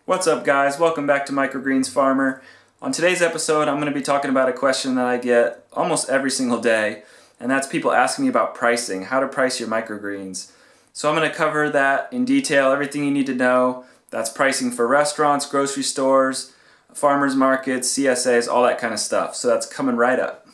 What's up, guys? Welcome back to Microgreens Farmer. On today's episode, I'm going to be talking about a question that I get almost every single day, and that's people asking me about pricing, how to price your microgreens. So I'm going to cover that in detail, everything you need to know. That's pricing for restaurants, grocery stores, farmers markets, CSAs, all that kind of stuff. So that's coming right up.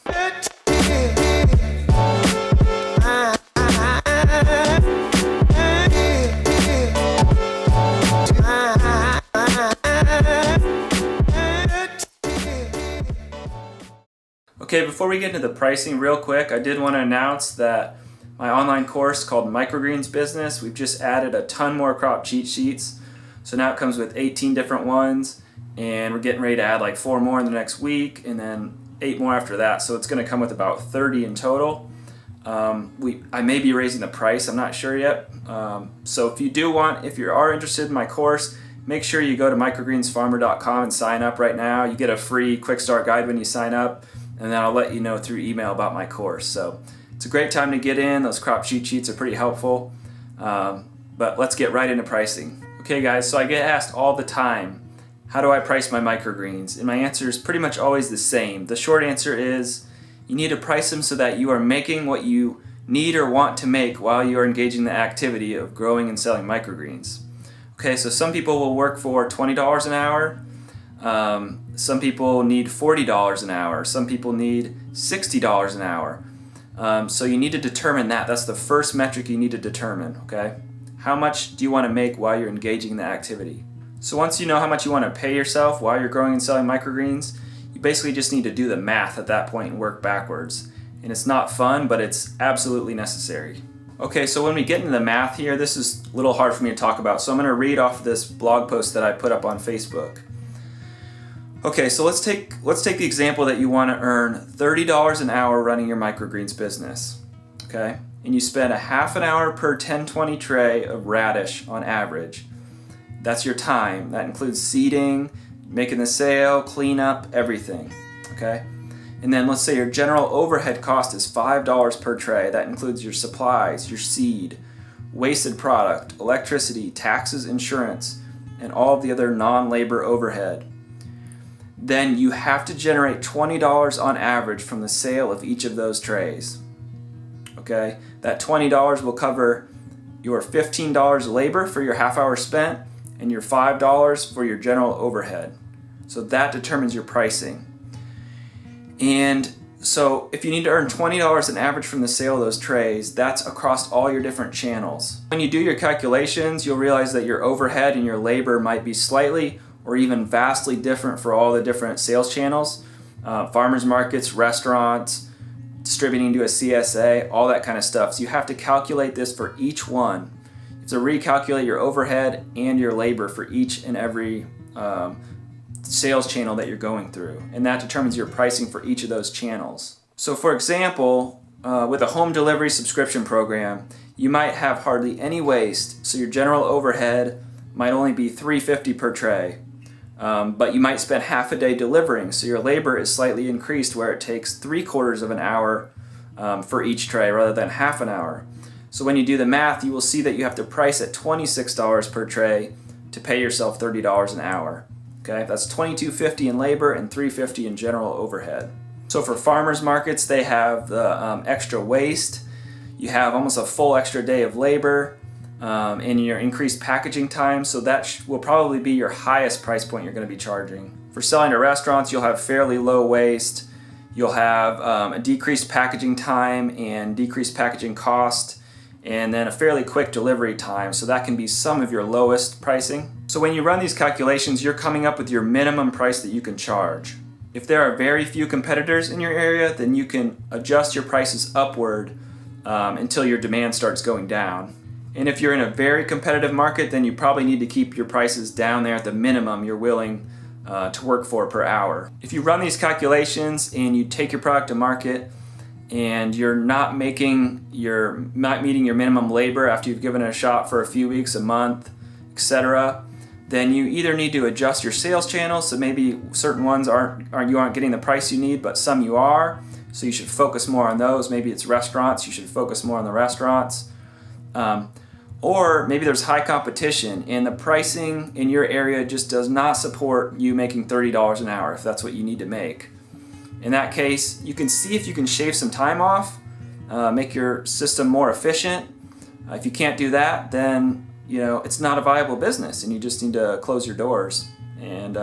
Okay, before we get into the pricing real quick, I did want to announce that my online course called Microgreens Business, we've just added a ton more crop cheat sheets. So now it comes with 18 different ones, and we're getting ready to add like 4 more in the next week, and then 8 more after that. So it's going to come with about 30 in total. I may be raising the price, I'm not sure yet. So if you are interested in my course, make sure you go to microgreensfarmer.com and sign up right now. You get a free quick start guide when you sign up, and then I'll let you know through email about my course. So it's a great time to get in. Those crop cheat sheets are pretty helpful. But let's get right into pricing. Okay guys, so I get asked all the time, how do I price my microgreens? And my answer is pretty much always the same. The short answer is you need to price them so that you are making what you need or want to make while you are engaging the activity of growing and selling microgreens. Okay, so some people will work for $20 an hour. Some people need $40 an hour. Some people need $60 an hour. So you need to determine that. That's the first metric you need to determine, okay? How much do you want to make while you're engaging in the activity? So once you know how much you want to pay yourself while you're growing and selling microgreens, you basically just need to do the math at that point and work backwards. And it's not fun, but it's absolutely necessary. Okay, so when we get into the math here, this is a little hard for me to talk about, so I'm going to read off this blog post that I put up on Facebook. Okay, so let's take the example that you want to earn $30 an hour running your microgreens business, okay? And you spend a half an hour per 1020 tray of radish on average. That's your time. That includes seeding, making the sale, cleanup, everything, okay? And then let's say your general overhead cost is $5 per tray. That includes your supplies, your seed, wasted product, electricity, taxes, insurance, and all of the other non-labor overhead. Then you have to generate $20 on average from the sale of each of those trays. Okay? That $20 will cover your $15 labor for your half hour spent and your $5 for your general overhead. So that determines your pricing. And so if you need to earn $20 on average from the sale of those trays, that's across all your different channels. When you do your calculations, you'll realize that your overhead and your labor might be slightly or even vastly different for all the different sales channels, farmers markets, restaurants, distributing to a CSA, all that kind of stuff. So you have to calculate this for each one. You have to recalculate your overhead and your labor for each and every sales channel that you're going through, and that determines your pricing for each of those channels. So for example, with a home delivery subscription program, you might have hardly any waste, so your general overhead might only be $3.50 per tray. But you might spend half a day delivering, so your labor is slightly increased where it takes 3/4 of an hour for each tray rather than half an hour. So when you do the math, you will see that you have to price at $26 per tray to pay yourself $30 an hour. Okay, that's $22.50 in labor and $3.50 in general overhead. So for farmers markets, they have the extra waste. You have almost a full extra day of labor. And your increased packaging time, so that will probably be your highest price point you're going to be charging. For selling to restaurants, you'll have fairly low waste, you'll have a decreased packaging time and decreased packaging cost, and then a fairly quick delivery time, so that can be some of your lowest pricing. So when you run these calculations, you're coming up with your minimum price that you can charge. If there are very few competitors in your area, then you can adjust your prices upward until your demand starts going down. And if you're in a very competitive market, then you probably need to keep your prices down there at the minimum you're willing to work for per hour. If you run these calculations and you take your product to market and you're not meeting your minimum labor after you've given it a shot for a few weeks, a month, etc., then you either need to adjust your sales channels, so maybe certain ones you aren't getting the price you need, but some you are, so you should focus more on those. Maybe it's restaurants, you should focus more on the restaurants. Or maybe there's high competition and the pricing in your area just does not support you making $30 an hour if that's what you need to make. In that case, you can see if you can shave some time off, make your system more efficient. If you can't do that, then it's not a viable business and you just need to close your doors and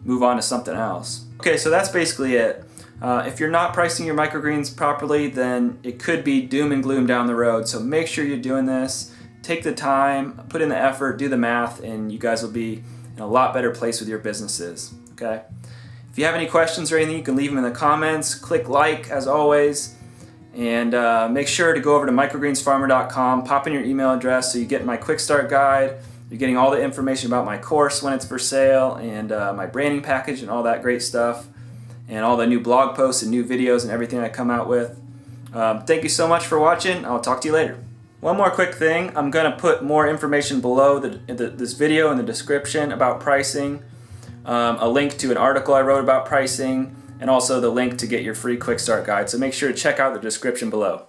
move on to something else. Okay, so that's basically it. If you're not pricing your microgreens properly, then it could be doom and gloom down the road. So make sure you're doing this. Take the time, put in the effort, do the math, and you guys will be in a lot better place with your businesses. Okay? If you have any questions or anything, you can leave them in the comments. Click like as always, and make sure to go over to microgreensfarmer.com, pop in your email address so you get my quick start guide. You're getting all the information about my course when it's for sale, and my branding package and all that great stuff, and all the new blog posts and new videos and everything I come out with. Thank you so much for watching. I'll talk to you later. One more quick thing, I'm going to put more information below this video in the description about pricing, a link to an article I wrote about pricing, and also the link to get your free quick start guide. So make sure to check out the description below.